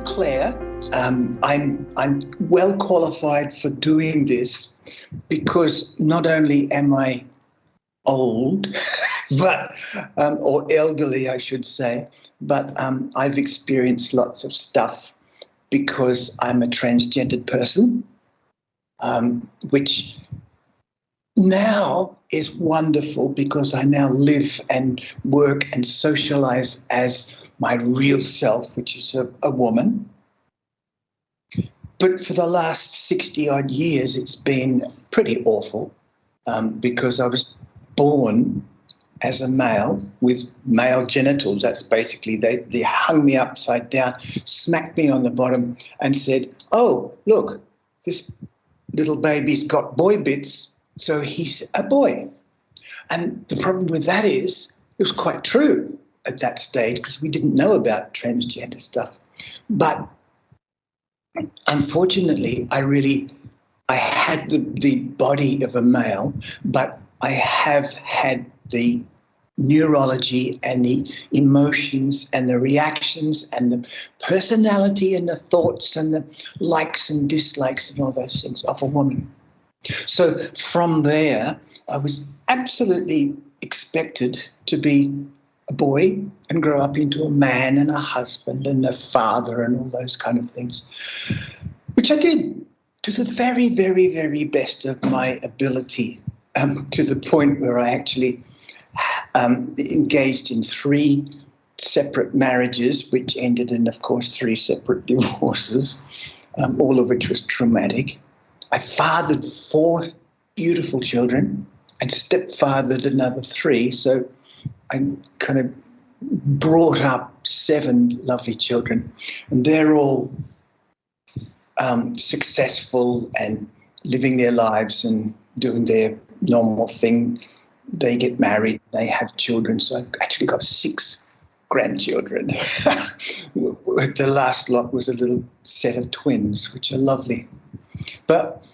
Clare. I'm well qualified for doing this because not only am I old, but or elderly, I should say, but I've experienced lots of stuff because I'm a transgendered person, which now is wonderful because I now live and work and socialize as my real self, which is a woman. But for the last 60 odd years, it's been pretty awful because I was born as a male with male genitals. That's basically, they hung me upside down, smacked me on the bottom and said, oh, look, this little baby's got boy bits, so he's a boy. And the problem with that is it was quite true at that stage because we didn't know about transgender stuff. But unfortunately, I had the body of a male, but I have had the neurology and the emotions and the reactions and the personality and the thoughts and the likes and dislikes and all those things of a woman. So from there, I was absolutely expected to be a boy and grow up into a man and a husband and a father and all those kind of things, which I did to the very, very, very best of my ability, to the point where I actually engaged in 3 separate marriages, which ended in, of course, 3 separate divorces, all of which was traumatic. I fathered 4 beautiful children and stepfathered another 3, so I kind of brought up 7 lovely children, and they're all successful and living their lives and doing their normal thing. They get married, they have children, so I've actually got 6 grandchildren. The last lot was a little set of twins, which are lovely. But,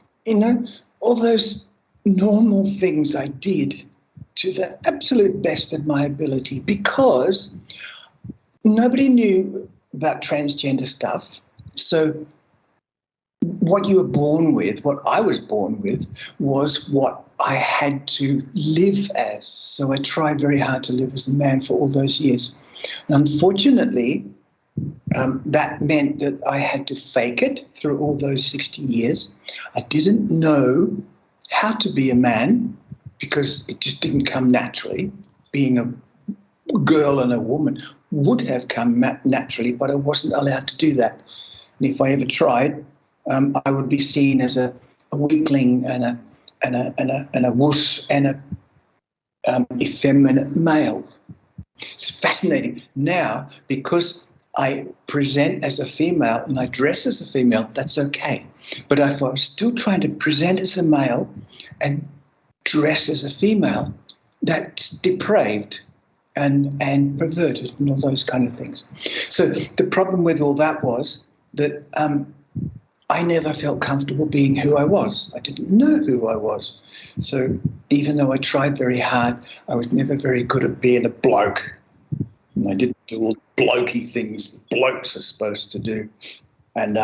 all those normal things I did to the absolute best of my ability because nobody knew about transgender stuff. So what you were born with, what I was born with, was what I had to live as. So I tried very hard to live as a man for all those years. And unfortunately, that meant that I had to fake it through all those 60 years. I didn't know how to be a man because it just didn't come naturally. Being a girl and a woman would have come naturally, but I wasn't allowed to do that. And if I ever tried, I would be seen as a weakling and a wuss and a effeminate male. It's fascinating now because I present as a female and I dress as a female, that's okay. But if I was still trying to present as a male and dress as a female, that's depraved and perverted and all those kind of things. So the problem with all that was that I never felt comfortable being who I was. I didn't know who I was. So even though I tried very hard, I was never very good at being a bloke. And I didn't do all the blokey things that blokes are supposed to do. And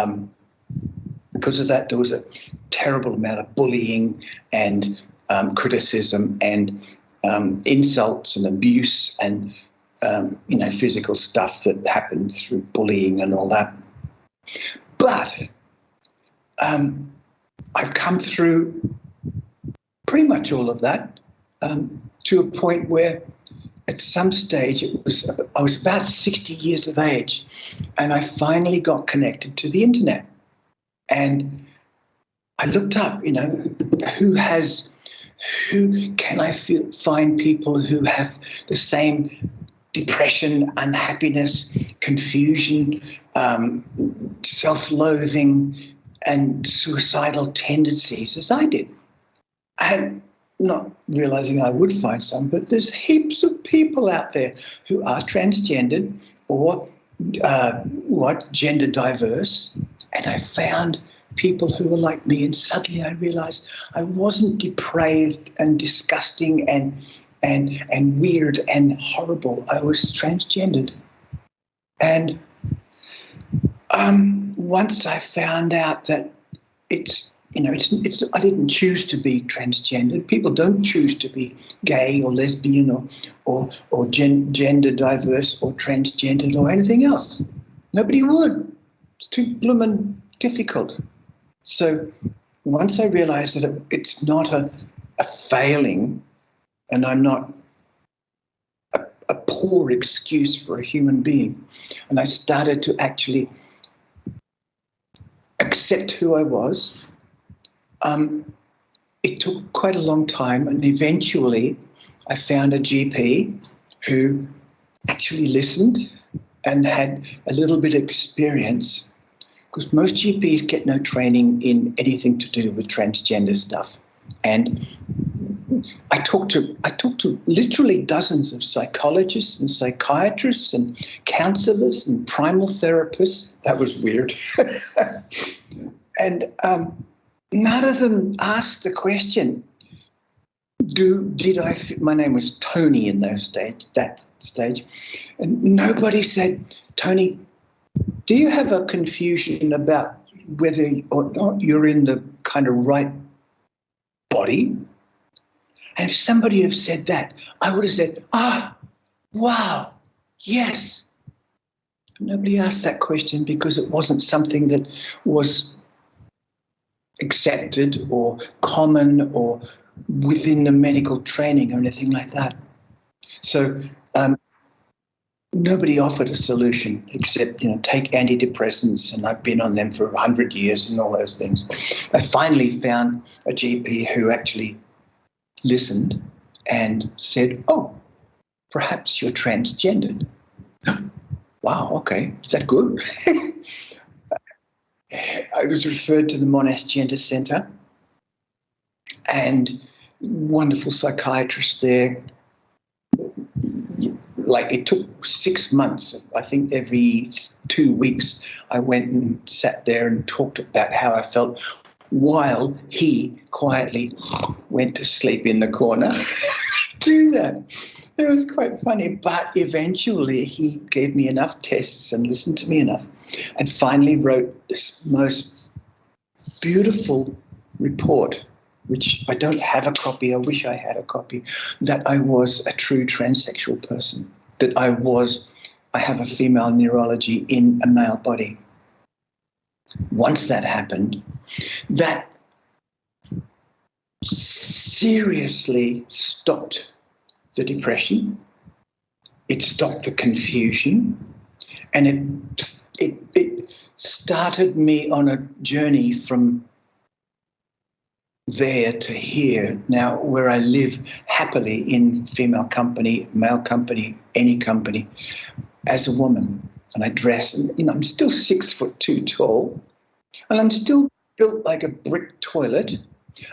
because of that, there was a terrible amount of bullying and criticism and insults and abuse and, physical stuff that happened through bullying and all that. But I've come through pretty much all of that to a point where at some stage I was about 60 years of age and I finally got connected to the internet. And I looked up, who can I find people who have the same depression, unhappiness, confusion, self-loathing, and suicidal tendencies as I did. And not realizing I would find some, but there's heaps of people out there who are transgendered or gender diverse. And I found people who were like me, and suddenly I realized I wasn't depraved and disgusting and weird and horrible. I was transgendered. And Once I found out that it's I didn't choose to be transgendered. People don't choose to be gay or lesbian or gender diverse or transgendered or anything else. Nobody would. It's too bloomin' difficult. So once I realized that it's not a failing, and I'm not a poor excuse for a human being, and I started to actually accept who I was, it took quite a long time, and eventually I found a GP who actually listened and had a little bit of experience, because most GPs get no training in anything to do with transgender stuff. And I talked to literally dozens of psychologists and psychiatrists and counselors and primal therapists. That was weird. And none of them asked the question, did I fit? My name was Tony in that stage. And nobody said, Tony, do you have a confusion about whether or not you're in the kind of right body? And if somebody had said that, I would have said, wow, yes. Nobody asked that question because it wasn't something that was accepted or common or within the medical training or anything like that. So nobody offered a solution except, take antidepressants, and I've been on them for 100 years and all those things. I finally found a GP who actually listened and said, oh, perhaps you're transgendered. Wow, okay, is that good? I was referred to the Monash Gender Centre, and wonderful psychiatrist there. Like, it took 6 months. I think every 2 weeks I went and sat there and talked about how I felt while he quietly went to sleep in the corner. Do that. It was quite funny, but eventually he gave me enough tests and listened to me enough and finally wrote this most beautiful report, which I don't have a copy. I wish I had a copy, that I was a true transsexual person, that I have a female neurology in a male body. Once that happened, that seriously stopped the depression, it stopped the confusion, and it started me on a journey from there to here now, where I live happily in female company, male company, any company, as a woman. And I dress, and I'm still 6'2" tall, and I'm still built like a brick toilet,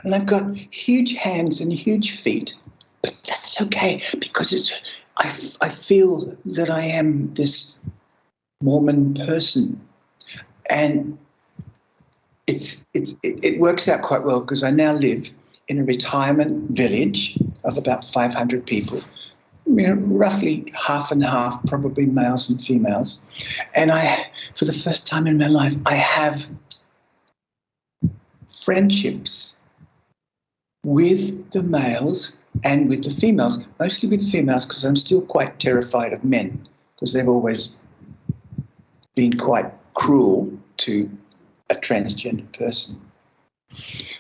and I've got huge hands and huge feet, but that's okay, because I feel that I am this woman person, and it works out quite well, because I now live in a retirement village of about 500 people, roughly half and half, probably males and females. And for the first time in my life, I have friendships with the males and with the females, mostly with females, because I'm still quite terrified of men, because they've always been quite cruel to a transgender person.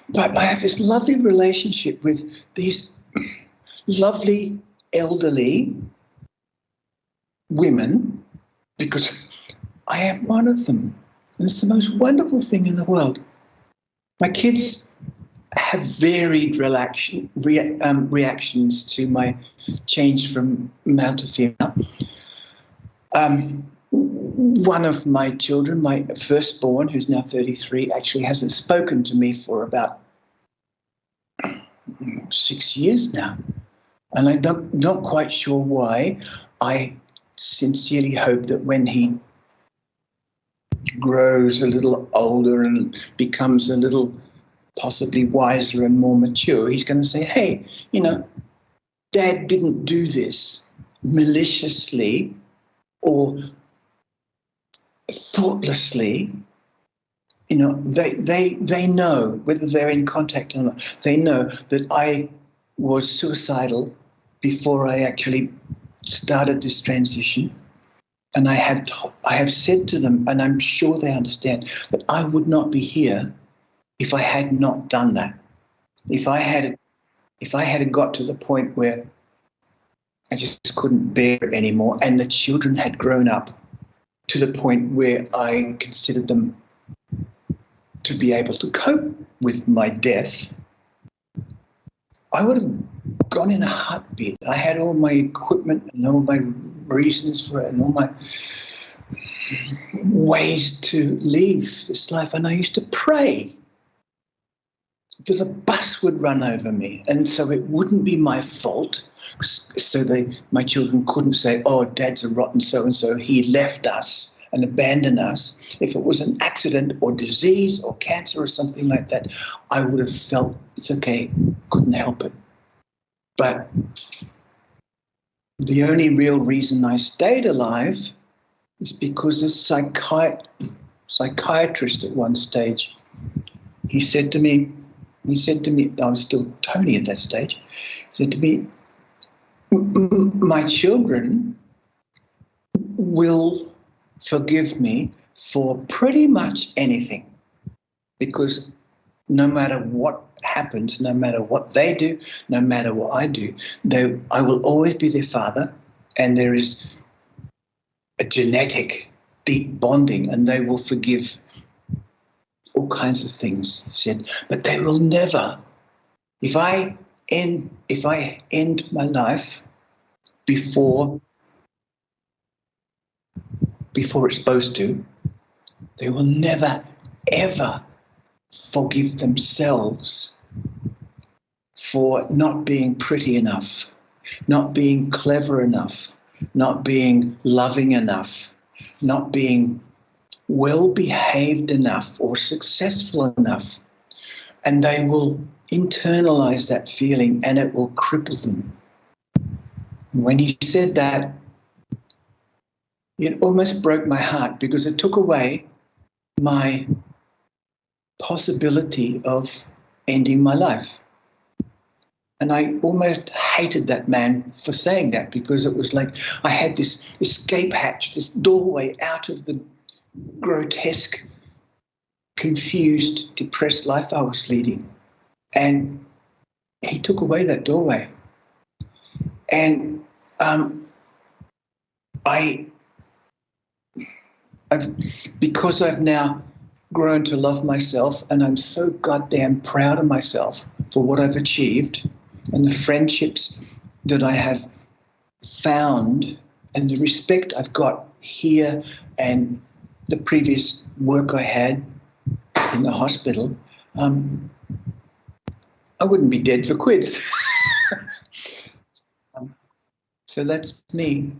But I have this lovely relationship with these lovely elderly women, because I am one of them. And it's the most wonderful thing in the world. My kids have varied reactions to my change from male to female. One of my children, my firstborn, who's now 33, actually hasn't spoken to me for about 6 years now. And I'm not quite sure why. I sincerely hope that when he grows a little older and becomes a little possibly wiser and more mature, he's going to say, hey, Dad didn't do this maliciously or thoughtlessly, they know, whether they're in contact or not, they know that I was suicidal before I actually started this transition. And I have said to them, and I'm sure they understand, that I would not be here if I had not done that. If I had got to the point where I just couldn't bear it anymore, and the children had grown up to the point where I considered them to be able to cope with my death, I would have gone in a heartbeat. I had all my equipment and all my reasons for it and all my ways to leave this life. And I used to pray that a bus would run over me, and so it wouldn't be my fault. So my children couldn't say, "Oh, Dad's a rotten so-and-so. He left us and abandoned us." If it was an accident or disease or cancer or something like that, I would have felt it's okay, couldn't help it. But the only real reason I stayed alive is because a psychiatrist at one stage, he said to me, I was still Tony at that stage, he said to me, "My children will forgive me for pretty much anything, because no matter what happens, no matter what they do, no matter what I do, I will always be their father, and there is a genetic deep bonding, and they will forgive all kinds of things," he said, "but they will never, if I end my life before it's supposed to, they will never, ever forgive themselves for not being pretty enough, not being clever enough, not being loving enough, not being well-behaved enough or successful enough." And they will internalize that feeling, and it will cripple them. When he said that, it almost broke my heart, because it took away my possibility of ending my life. And I almost hated that man for saying that, because it was like I had this escape hatch, this doorway out of the grotesque, confused, depressed life I was leading. And he took away that doorway. And because I've now grown to love myself, and I'm so goddamn proud of myself for what I've achieved and the friendships that I have found and the respect I've got here and the previous work I had in the hospital, I wouldn't be dead for quids. So that's me.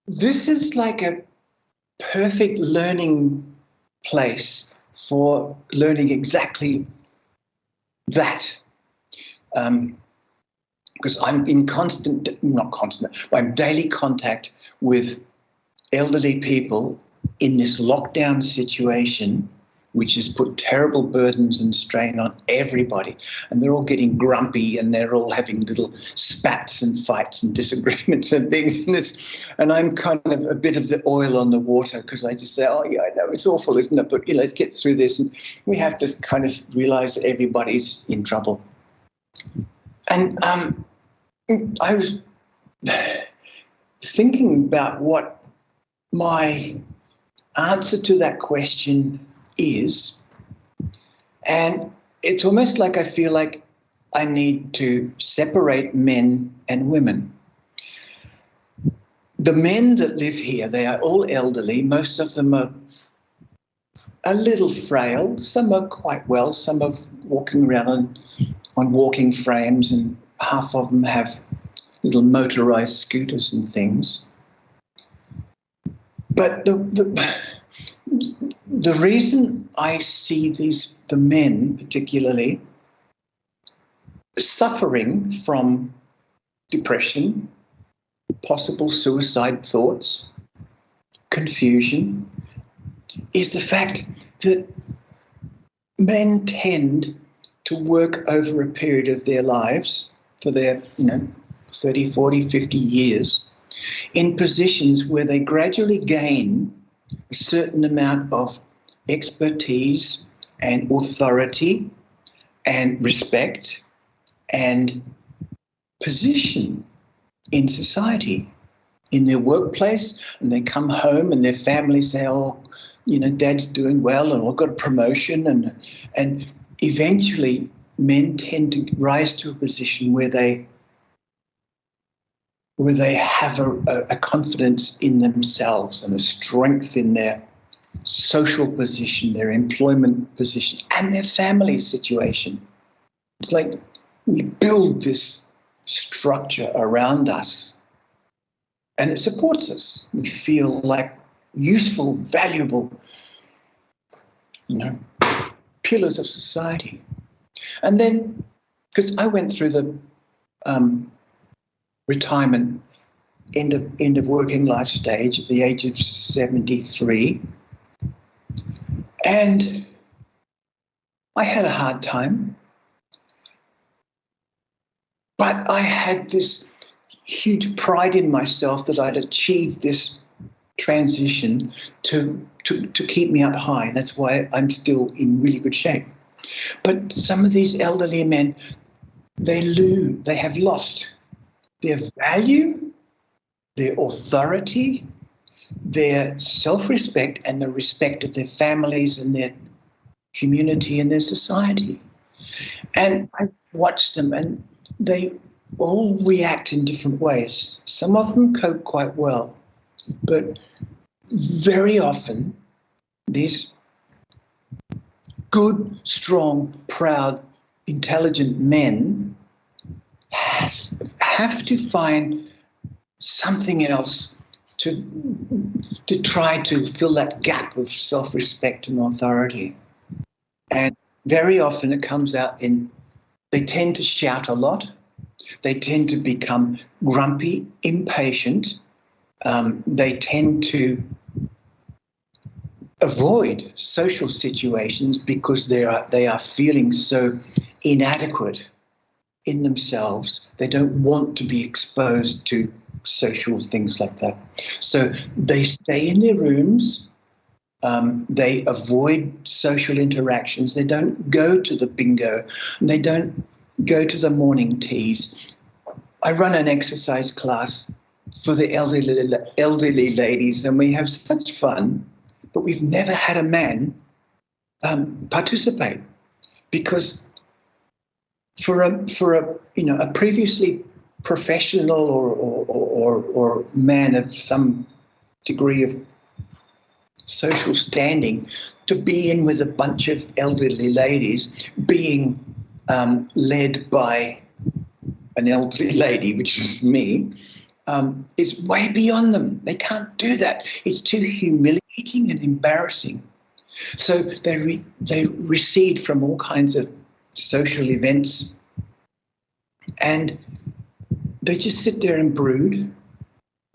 This is like a perfect learning place for learning exactly that. Because I'm in I'm daily contact with elderly people in this lockdown situation, which has put terrible burdens and strain on everybody. And they're all getting grumpy, and they're all having little spats and fights and disagreements and things. And I'm kind of a bit of the oil on the water, because I just say, "Oh, yeah, I know, it's awful, isn't it? But, let's get through this." And we have to kind of realize that everybody's in trouble. And I was thinking about what my answer to that question is, and it's almost like I feel like I need to separate men and women. The men that live here, they are all elderly. Most of them are a little frail. Some are quite well. Some are walking around on walking frames, and half of them have little motorized scooters and things. But the reason I see the men particularly suffering from depression possible suicide thoughts, confusion, is the fact that men tend to work over a period of their lives for their, 30, 40, 50 years in positions where they gradually gain a certain amount of expertise and authority and respect and position in society, in their workplace, and they come home and their family say, oh, Dad's doing well and I've got a promotion, and eventually men tend to rise to a position where they have a confidence in themselves and a strength in their social position, their employment position, and their family situation. It's like we build this structure around us and it supports us. We feel like useful, valuable, pillars of society. And then, because I went through the retirement, end of working life stage at the age of 73, and I had a hard time, but I had this huge pride in myself that I'd achieved this transition to keep me up high. That's why I'm still in really good shape. But some of these elderly men, they have lost their value, their authority, their self-respect, and the respect of their families and their community and their society. And I watched them, and they all react in different ways. Some of them cope quite well, but very often these good, strong, proud, intelligent men have to find something else to try to fill that gap of self-respect and authority. And very often it comes out in, they tend to shout a lot. They tend to become grumpy, impatient. They tend to avoid social situations because they are feeling so inadequate in themselves. They don't want to be exposed to social things like that. So they stay in their rooms. They avoid social interactions. They don't go to the bingo. And they don't go to the morning teas. I run an exercise class for the elderly ladies, and we have such fun, but we've never had a man participate, because for a previously professional or man of some degree of social standing to be in with a bunch of elderly ladies, being led by an elderly lady, which is me, is way beyond them. They can't do that. It's too humiliating and embarrassing. So they recede from all kinds of social events, and they just sit there and brood,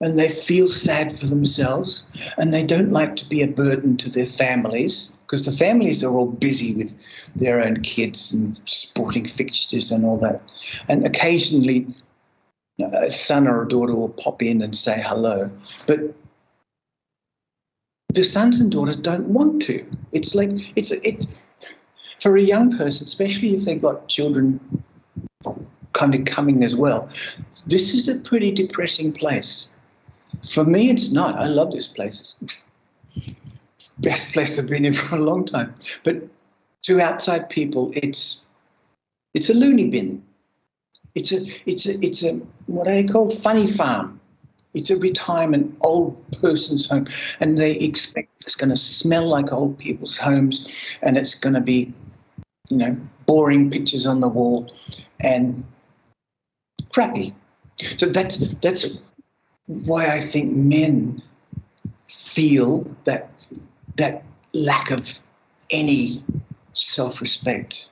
and they feel sad for themselves, and they don't like to be a burden to their families, because the families are all busy with their own kids and sporting fixtures and all that. And occasionally a son or a daughter will pop in and say hello, but the sons and daughters don't want to. It's like, it's for a young person, especially if they've got children kind of coming as well, this is a pretty depressing place. For me, it's not. I love this place. It's the best place I've been in for a long time. But to outside people, it's a loony bin. It's a what are they called? Funny farm. It's a retirement old person's home, and they expect it's going to smell like old people's homes, and it's going to be, boring pictures on the wall and crappy. So that's why I think men feel that lack of any self-respect.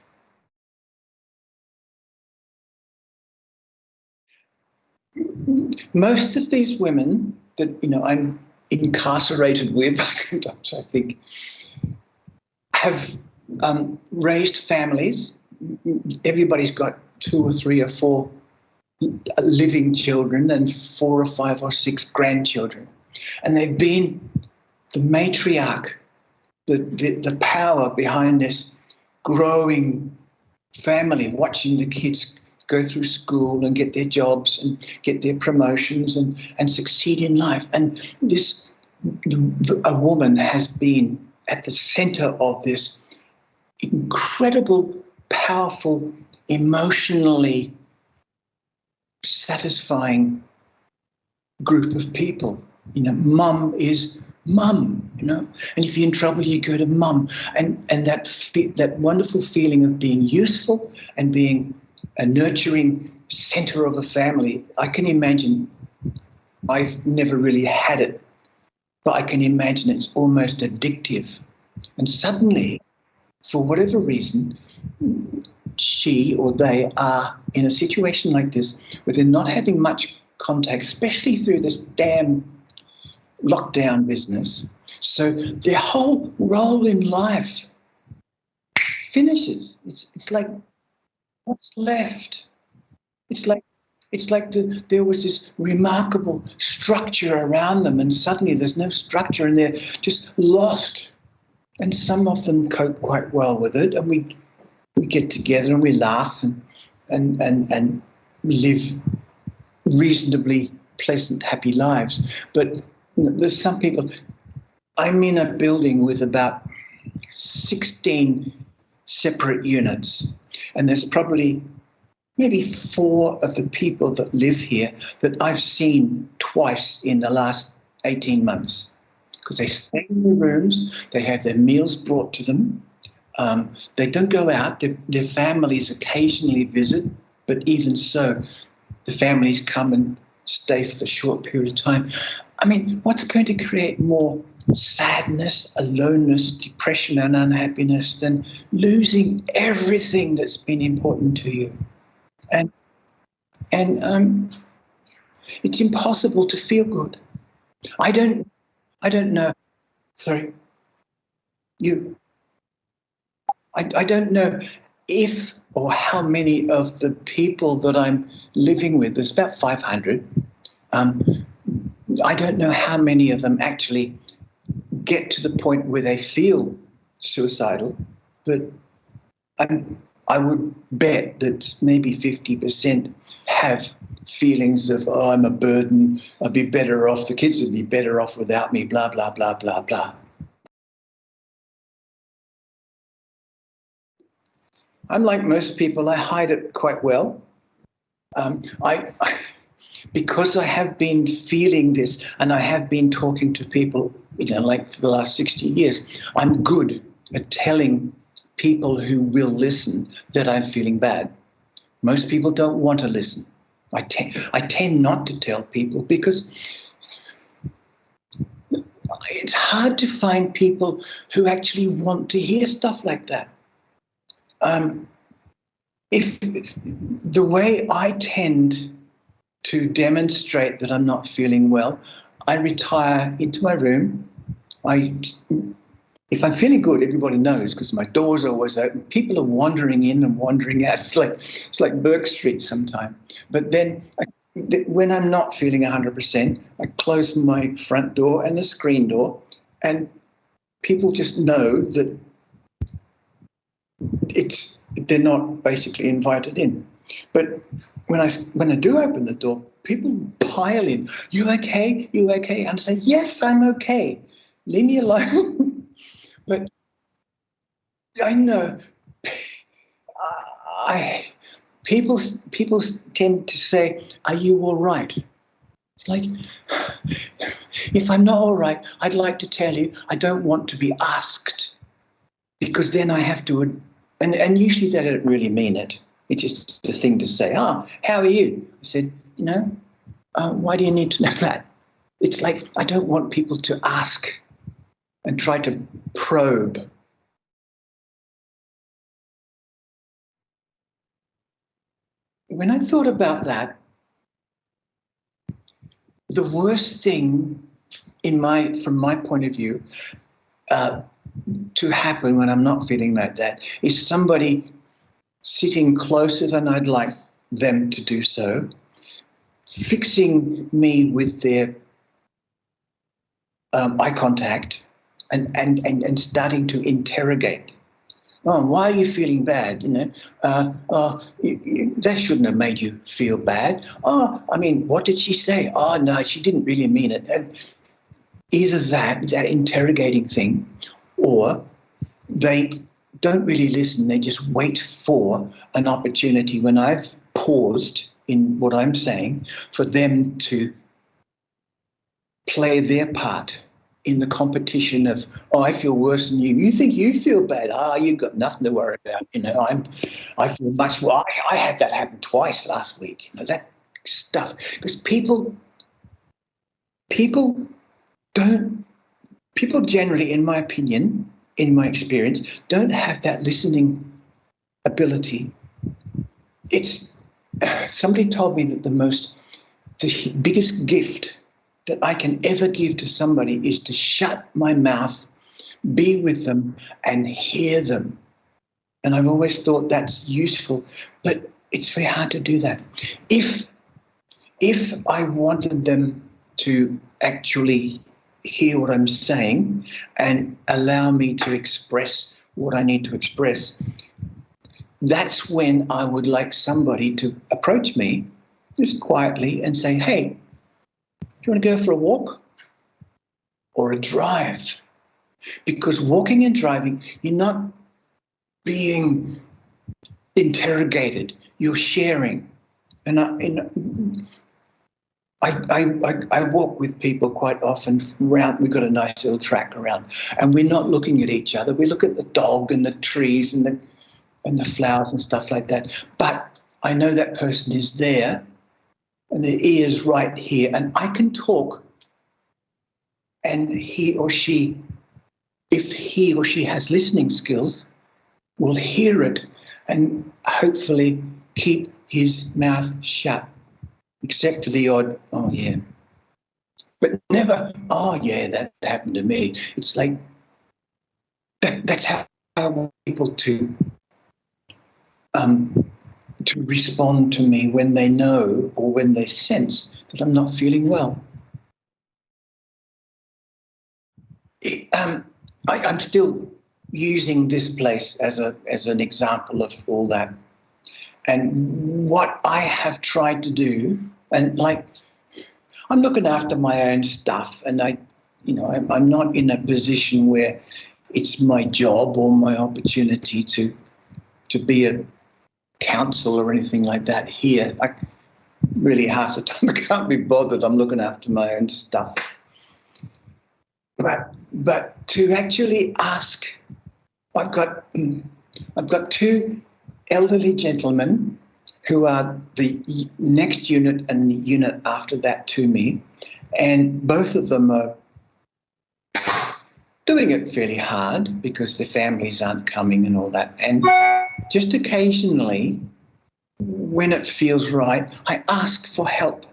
most of these women that, I'm incarcerated with, sometimes I think, have raised families. Everybody's got 2 or 3 or 4 living children and 4 or 5 or 6 grandchildren. And they've been the matriarch, the power behind this growing family, watching the kids go through school and get their jobs and get their promotions and succeed in life. And a woman has been at the center of this incredible, powerful, emotionally satisfying group of people. Mum is mum, and if you're in trouble, you go to mum. And that wonderful feeling of being useful and being a nurturing center of a family. I can imagine, I've never really had it, but I can imagine it's almost addictive. And suddenly, for whatever reason, she or they are in a situation like this where they're not having much contact, especially through this damn lockdown business. So their whole role in life finishes. It's like, what's left? It's like there was this remarkable structure around them, and suddenly there's no structure, and they're just lost. And some of them cope quite well with it, and we get together and we laugh and live reasonably pleasant, happy lives. But there's some people. I'm in a building with about 16 separate units, and there's probably maybe 4 of the people that live here that I've seen twice in the last 18 months, because they stay in their rooms, they have their meals brought to them, they don't go out, their families occasionally visit, but even so, the families come and stay for the short period of time. I mean, what's going to create more sadness, aloneness, depression and unhappiness than losing everything that's been important to you? And it's impossible to feel good. I don't know. Sorry, you. I don't know if or how many of the people that I'm living with, there's about 500, I don't know how many of them actually get to the point where they feel suicidal, but I would bet that maybe 50% have feelings of, oh, I'm a burden, I'd be better off, the kids would be better off without me, blah, blah, blah, blah, blah. I'm like most people, I hide it quite well. Because I have been feeling this and I have been talking to people, like for the last 60 years, I'm good at telling people who will listen that I'm feeling bad. Most people don't want to listen. I tend not to tell people because it's hard to find people who actually want to hear stuff like that. If the way I tend to demonstrate that I'm not feeling well, I retire into my room. If I'm feeling good, everybody knows because my door's always open. People are wandering in and wandering out. It's like Burke Street sometimes. But then when I'm not feeling 100%, I close my front door and the screen door, and people just know that they're not basically invited in. But when I do open the door, people pile in. You okay? You okay? And I say, yes, I'm okay. Leave me alone. But I know people tend to say, are you all right? It's like, if I'm not all right, I'd like to tell you I don't want to be asked, because then I have to, and usually they don't really mean it. It's just a thing to say, how are you? I said, why do you need to know that? It's like, I don't want people to ask and try to probe. When I thought about that, the worst thing from my point of view, to happen when I'm not feeling like that is somebody sitting closer than I'd like them to do so, fixing me with their eye contact and starting to interrogate. Oh, why are you feeling bad? That shouldn't have made you feel bad. Oh, I mean, what did she say? Oh, no, she didn't really mean it. And either that interrogating thing, or they don't really listen. They just wait for an opportunity when I've paused in what I'm saying for them to play their part in the competition of, oh, I feel worse than you. You think you feel bad? You've got nothing to worry about. I feel much worse. I had that happen twice last week. That stuff. Because people generally, in my opinion, in my experience, don't have that listening ability. Somebody told me that the biggest gift that I can ever give to somebody is to shut my mouth, be with them, and hear them. And I've always thought that's useful, but it's very hard to do that. If I wanted them to actually hear what I'm saying and allow me to express what I need to express, that's when I would like somebody to approach me just quietly and say, hey, do you want to go for a walk or a drive? Because walking and driving, you're not being interrogated, you're sharing. And I walk with people quite often around. We've got a nice little track around, and we're not looking at each other. We look at the dog and the trees and the flowers and stuff like that. But I know that person is there, and their ear's right here, and I can talk. And he or she, if he or she has listening skills, will hear it and hopefully keep his mouth shut. Except for the odd, oh, yeah. But never, oh, yeah, that happened to me. It's like, that's how I want people to respond to me when they know or when they sense that I'm not feeling well. I'm still using this place as an example of all that. And what I have tried to do, and I'm looking after my own stuff, and I'm not in a position where it's my job or my opportunity to be a counsellor or anything like that here. Really half the time I can't be bothered. I'm looking after my own stuff. But to actually ask, I've got two elderly gentlemen who are the next unit and the unit after that to me, and both of them are doing it fairly hard because their families aren't coming and all that. And just occasionally, when it feels right, I ask for help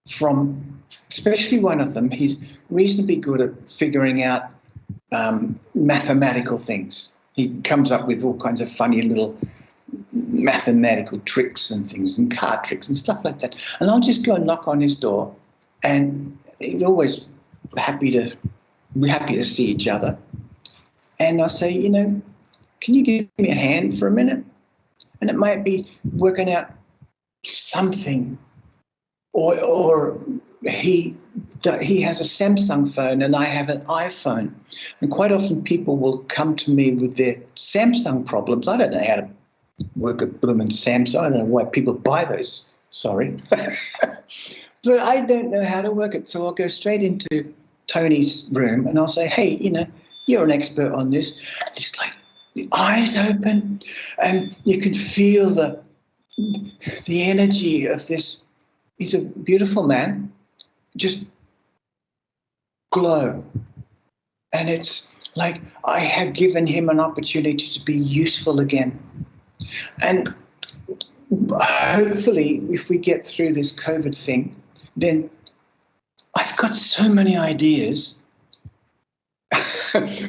from, especially one of them. He's reasonably good at figuring out mathematical things. He comes up with all kinds of funny little mathematical tricks and things and card tricks and stuff like that. And I'll just go and knock on his door, and he's always we're happy to see each other. And I say, can you give me a hand for a minute? And it might be working out something, or he has a Samsung phone and I have an iPhone. And quite often people will come to me with their Samsung problems. I don't know how to work at blooming Samsung. I don't know why people buy those. Sorry. But I don't know how to work it. So I'll go straight into Tony's room and I'll say, hey, you're an expert on this. And it's like the eyes open and you can feel the energy of this. He's a beautiful man, just glow. And it's like I have given him an opportunity to be useful again. And hopefully, if we get through this COVID thing, then I've got so many ideas.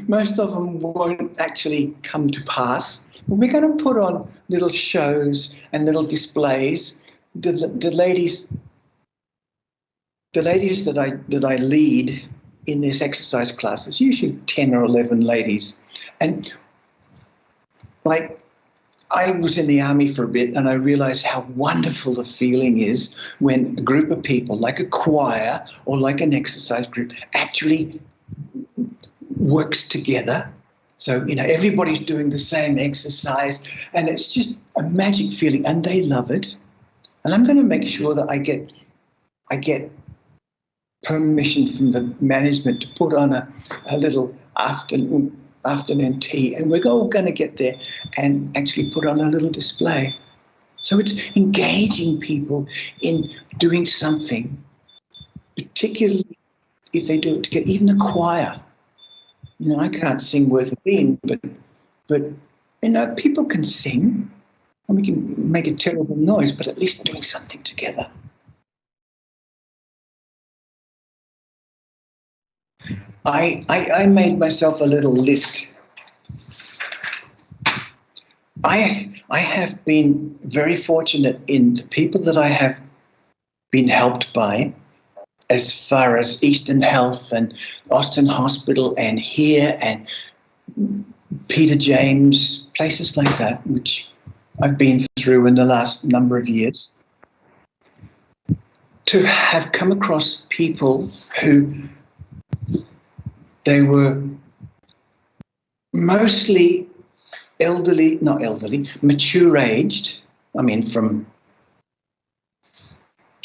Most of them won't actually come to pass. But we're going to put on little shows and little displays. The ladies that I lead in this exercise class, it's usually 10 or 11 ladies. And like, I was in the army for a bit, and I realized how wonderful the feeling is when a group of people, like a choir or like an exercise group, actually works together. So, everybody's doing the same exercise, and it's just a magic feeling, and they love it. And I'm going to make sure that I get permission from the management to put on a little afternoon tea, and we're all going to get there and actually put on a little display. So it's engaging people in doing something, particularly if they do it together, even a choir. I can't sing worth a bean, but people can sing, and we can make a terrible noise, but at least doing something together. I made myself a little list. I have been very fortunate in the people that I have been helped by, as far as Eastern Health and Austin Hospital and here and Peter James, places like that, which I've been through in the last number of years, to have come across people who they were mostly mature aged. I mean, from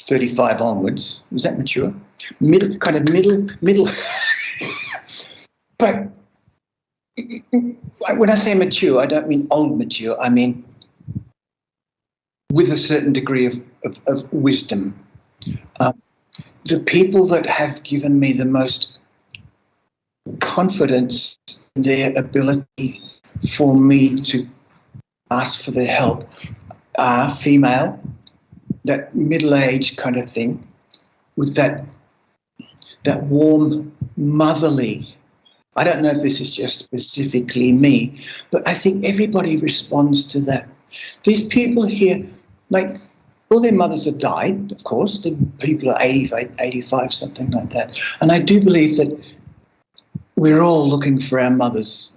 35 onwards. Was that mature? Middle. But when I say mature, I don't mean old mature. I mean with a certain degree of wisdom. The people that have given me the most confidence in their ability for me to ask for their help are female, that middle-aged kind of thing, with that warm, motherly. I don't know if this is just specifically me, but I think everybody responds to that. These people here, like, all their mothers have died, of course. The people are 85, something like that. And I do believe that we're all looking for our mothers.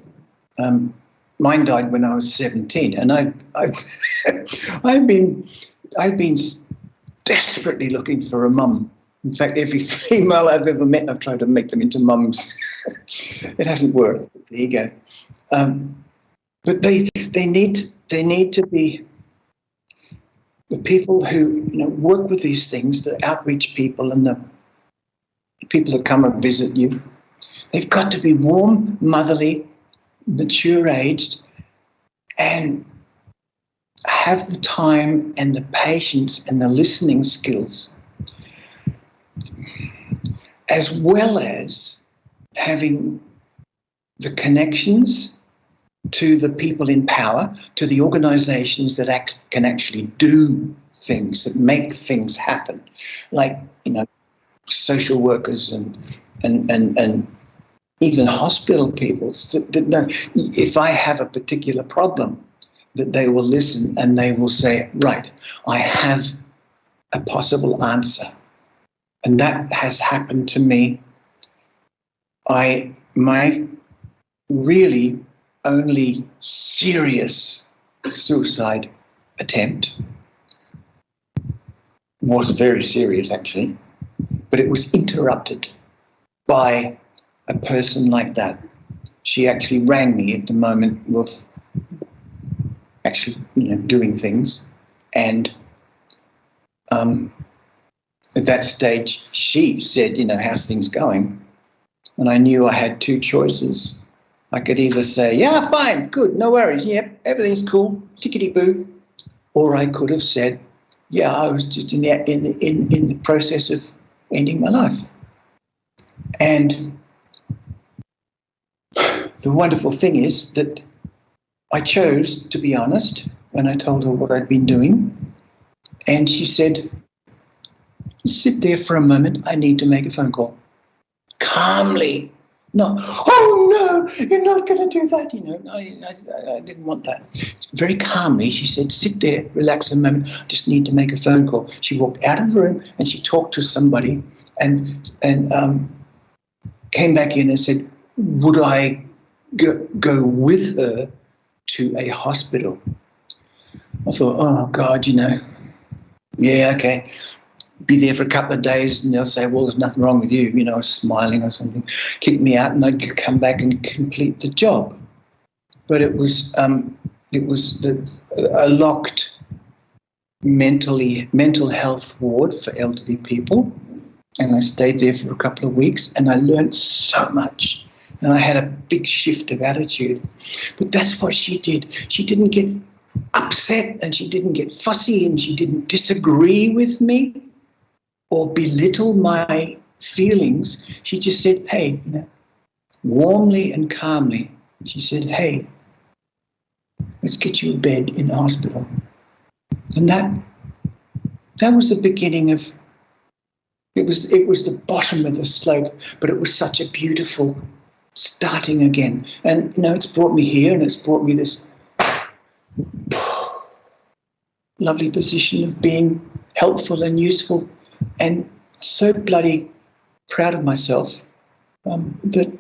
Mine died when I was 17, and I've been desperately looking for a mum. In fact, every female I've ever met, I've tried to make them into mums. It hasn't worked. There you go. But they need to be the people who work with these things, the outreach people and the people that come and visit you. They've got to be warm, motherly, mature-aged, and have the time and the patience and the listening skills, as well as having the connections to the people in power, to the organisations that can actually do things, that make things happen, like social workers and even hospital people. That know if I have a particular problem, that they will listen and they will say, right, I have a possible answer. And that has happened to me. My really only serious suicide attempt was very serious, actually, but it was interrupted by a person like that. She actually rang me at the moment of actually, doing things, and at that stage, she said, how's things going? And I knew I had two choices. I could either say, yeah, fine, good, no worries, yep, everything's cool, tickety-boo. Or I could have said, yeah, I was just in the process of ending my life. And the wonderful thing is that I chose to be honest when I told her what I'd been doing. And she said, Sit there for a moment. I need to make a phone call. Calmly. No, oh no, you're not going to do that. I didn't want that. Very calmly, she said, sit there, relax a moment. I just need to make a phone call. She walked out of the room and she talked to somebody and came back in and said, would I go with her to a hospital? I thought, oh God, yeah, okay. Be there for a couple of days and they'll say, well, there's nothing wrong with you, smiling or something, kick me out and I'd come back and complete the job. But it was a locked mental health ward for elderly people. And I stayed there for a couple of weeks and I learned so much. And I had a big shift of attitude. But that's what she did. She didn't get upset and she didn't get fussy and she didn't disagree with me or belittle my feelings. She just said, hey, warmly and calmly, she said, hey, let's get you a bed in the hospital. And that was the beginning of, it was the bottom of the slope, but it was such a beautiful starting again. And, it's brought me here and it's brought me this lovely position of being helpful and useful. And so bloody proud of myself that,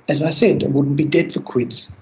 as I said, I wouldn't be dead for quids.